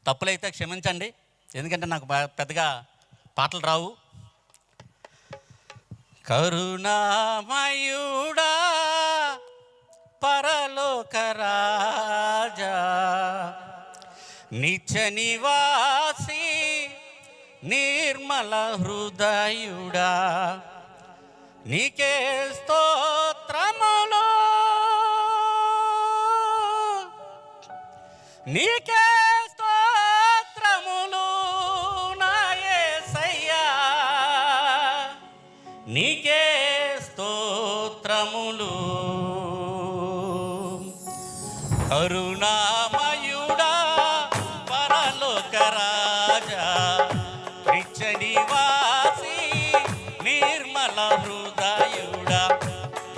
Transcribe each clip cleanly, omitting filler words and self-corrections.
తప్పులైతే క్షమించండి, ఎందుకంటే నాకు పెద్దగా పాటలు రావు. కరుణామయుడా పరలోక రాజా నిత్య నివాసి నిర్మల హృదయుడా నీకే స్తోత్రములు, నీకే స్తోత్రములు నా యేసయ్యా, నీకే స్తోత్రములు. కరుణామయుడా పరలోక రాజా నిత్య నివాసి నిర్మల హృదయుడా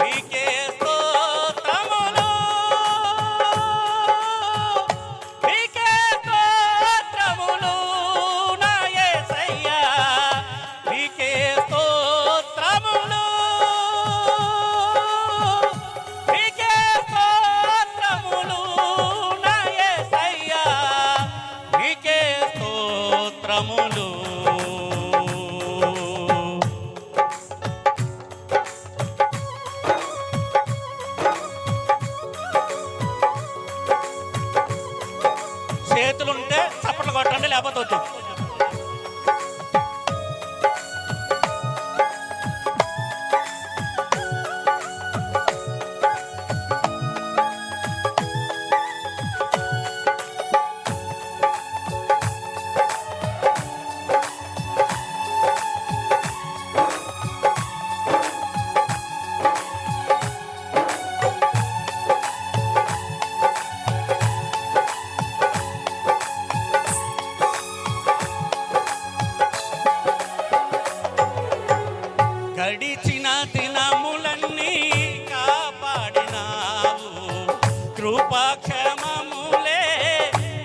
నీకే స్తోత్రములు, నీకే స్తోత్రములు నా యేసయ్యా, నీకే స్తోత్రములు, నీకే స్తోత్రములు నా యేసయ్యా, నీకే స్తోత్రములు. చేతులుంటే చప్పట్లు కొట్టండి, లేకపోతే వద్దు. గడిచిన దినములన్నీ కాపాడినావు, కృపాక్షమములే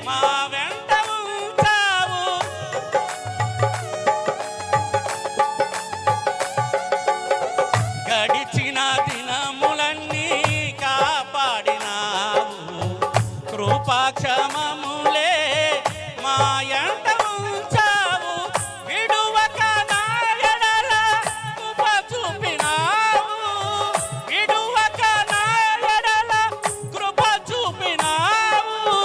మా వెంట ఉంచావు. గడిచిన దినములన్నీ కాపాడినావు, కృపాక్షమములే మా వెంట ఉంచావు. విడువక నా ఎడల కృప చూపినావు, విడువక నా ఎడల కృప చూపినావు.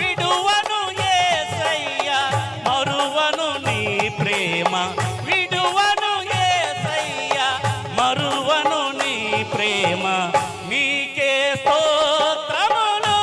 విడువను యేసయ్యా మరువను నీ ప్రేమ, విడువను యేసయ్యా మరువను నీ ప్రేమ. నీకే స్తోత్రములు,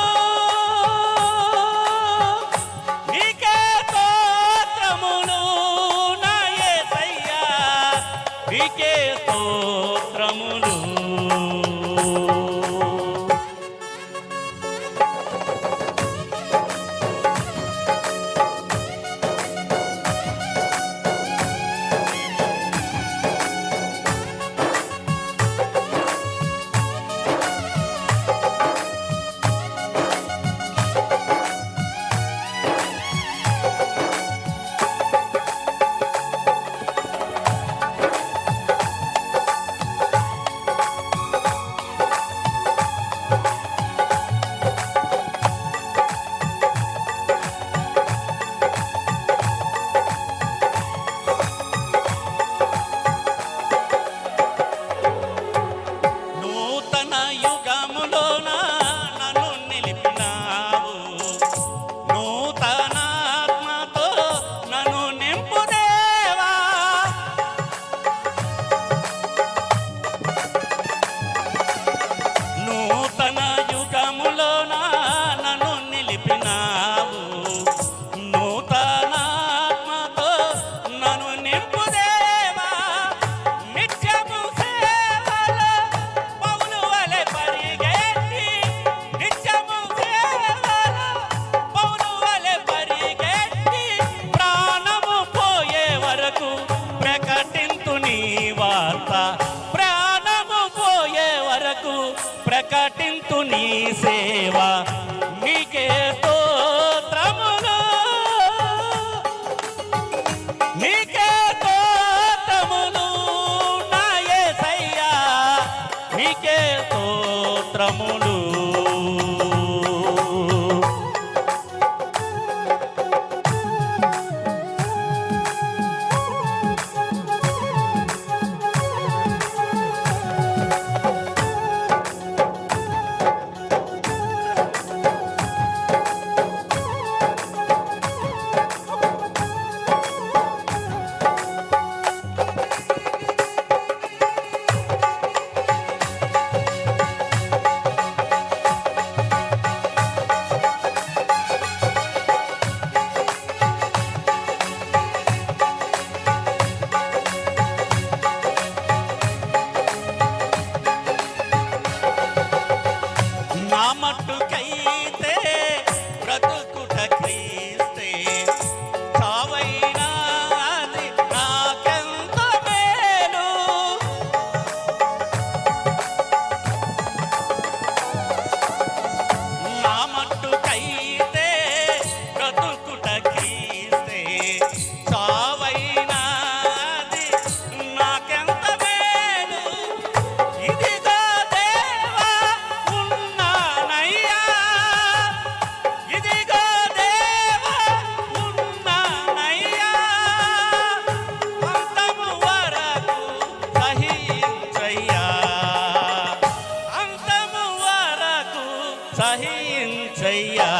ఏసయ్యా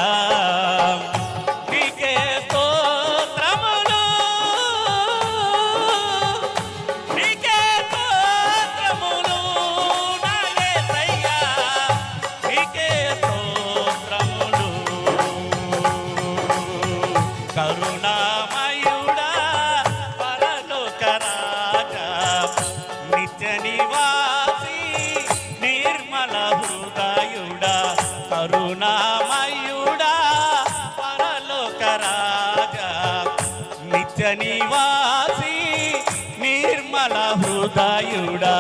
నీకే స్తోత్రములు నీకే స్తోత్రములు నా యేసయ్యా నీకే స్తోత్రములు కరుణామయుడా పరలోక రాజా నిత్య నివాసి నిర్మల హృదయుడా కరుణామయుడా పరలోక రాజా నిత్య నివాసి నిర్మల హృదయుడా